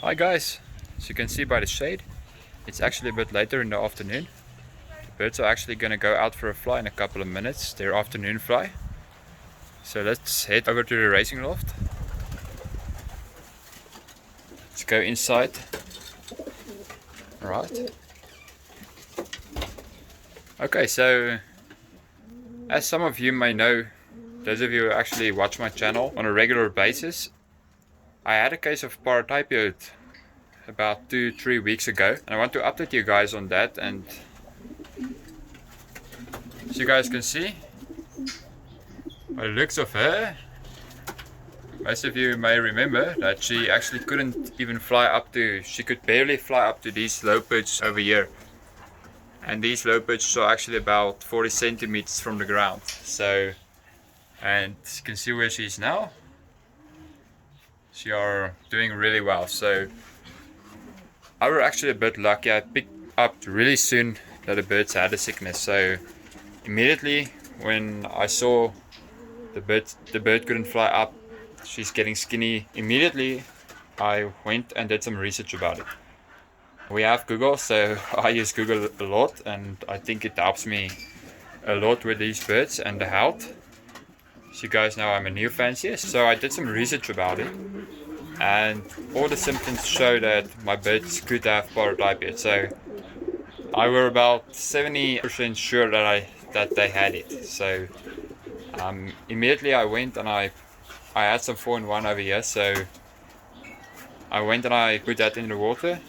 Hi guys, as you can see by the shade, it's actually a bit later in the afternoon. The birds are actually going to go out for a fly in a couple of minutes, their afternoon fly. So let's head over to the racing loft. Let's go inside. Alright. Okay, so as some of you may know, those of you who actually watch my channel on a regular basis, I had a case of Paratyphoid about 2-3 weeks ago, and I want to update you guys on that. And as you guys can see, by the looks of her, most of you may remember that she actually couldn't even fly up to, she could barely fly up to these low perches over here. And these low perches are actually about 40 centimeters from the ground. So, and you can see where she is now. She are doing really well. So I was actually a bit lucky. I picked up really soon that the birds had a sickness. So immediately when I saw the bird couldn't fly up, she's getting skinny. Immediately I went and did some research about it. We have Google, so I use Google a lot, and I think it helps me a lot with these birds and the health. As you guys know, I'm a new fancier, so I did some research about it, and all the symptoms show that my birds could have Paratyphoid. So I were about 70% sure that they had it. So immediately I went and I had some 4-in-1 over here, so I went and I put that in the water,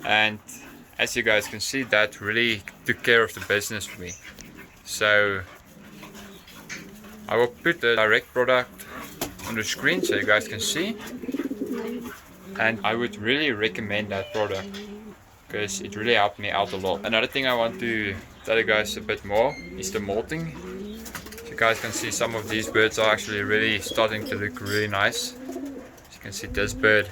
and as you guys can see, that really took care of the business for me. So I will put the direct product on the screen so you guys can see, and I would really recommend that product because it really helped me out a lot. Another thing I want to tell you guys a bit more is the molting. So you guys can see some of these birds are actually really starting to look really nice. As you can see, this bird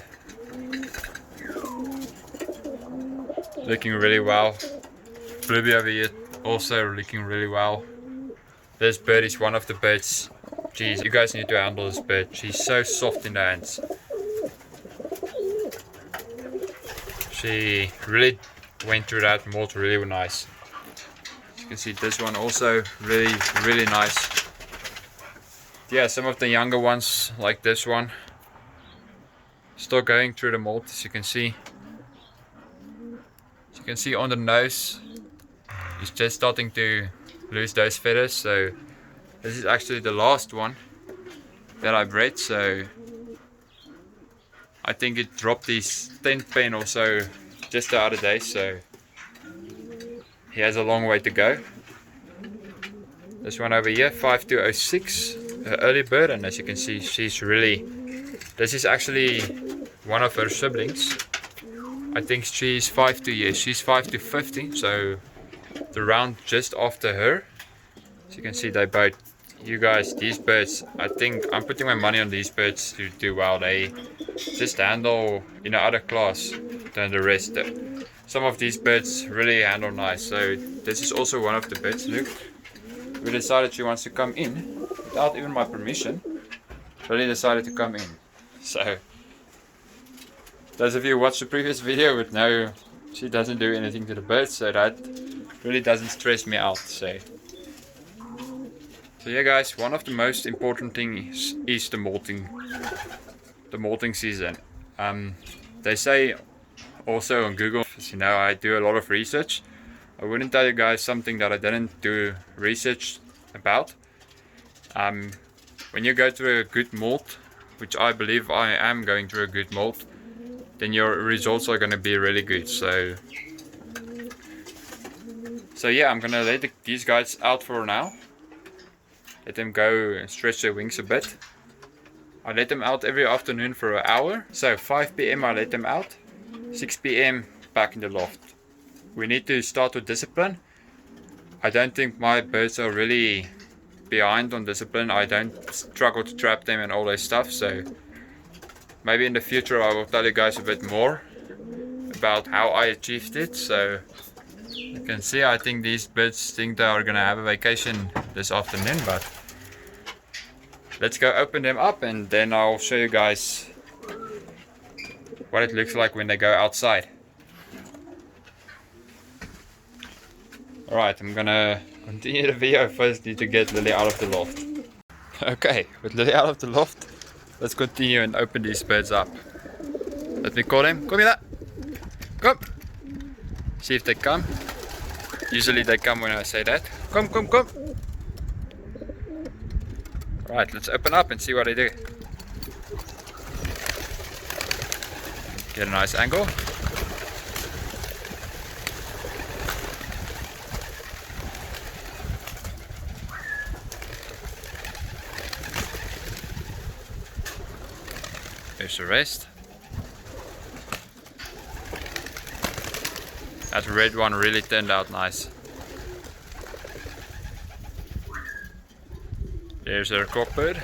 looking really well. Bluebee over here also looking really well. This bird is one of the birds. Geez, you guys need to handle this bird. She's so soft in the hands. She really went through that molt really nice. As you can see, this one also really nice. Yeah, some of the younger ones like this one still going through the molt, as you can see. As you can see on the nose, he's just starting to lose those feathers. So this is actually the last one that I bred. So I think it dropped his 10th pen or so just the other day, so he has a long way to go. This one over here, 5206, early bird, and as you can see, she's really, this is actually one of her siblings. I think she's 5 to, yes, she's 5 to 50, so the round just after her. As you can see, they both, you guys, these birds, I think I'm putting my money on these birds to do well. They just handle in another class than the rest. Some of these birds really handle nice. So this is also one of the birds. Look, we decided she wants to come in without even my permission. Really decided to come in. So those of you who watched the previous video would know she doesn't do anything to the birds, so that really doesn't stress me out. So yeah guys, one of the most important things is the molting season. They say also on Google, as you know, I do a lot of research. I wouldn't tell you guys something that I didn't do research about. When you go through a good molt, which I believe I am going through a good molt, then your results are going to be really good. So yeah, I'm gonna let these guys out for now. Let them go and stretch their wings a bit. I let them out every afternoon for an hour. So 5 PM I let them out, 6 PM back in the loft. We need to start with discipline. I don't think my birds are really behind on discipline. I don't struggle to trap them and all that stuff. So maybe in the future I will tell you guys a bit more about how I achieved it. So you can see, I think these birds think they are gonna have a vacation this afternoon, but let's go open them up and then I'll show you guys what it looks like when they go outside. Alright, I'm gonna continue the video. First need to get Lily out of the loft. Okay, with Lily out of the loft, let's continue and open these birds up. Let me call them. Come here. Come. See if they come. Usually they come when I say that. Come, come, come. Right, let's open up and see what they do. Get a nice angle. There's the rest. That red one really turned out nice. There's our cockbird.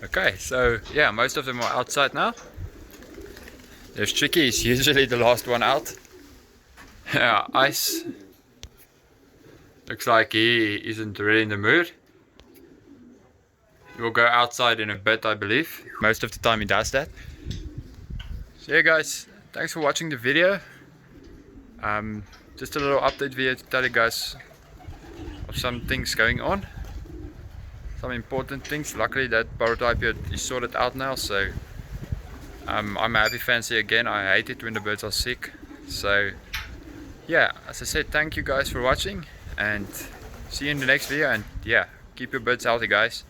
Okay, so yeah, most of them are outside now. There's Tricky, he's usually the last one out. Yeah, Ice. Looks like he isn't really in the mood. He will go outside in a bit, I believe. Most of the time he does that. So yeah guys, thanks for watching the video. Just a little update video to tell you guys of some things going on. Some important things. Luckily that Paratyphoid is sorted out now, so I'm a happy fancy again. I hate it when the birds are sick. So yeah, as I said, thank you guys for watching and see you in the next video, and yeah, keep your birds healthy guys.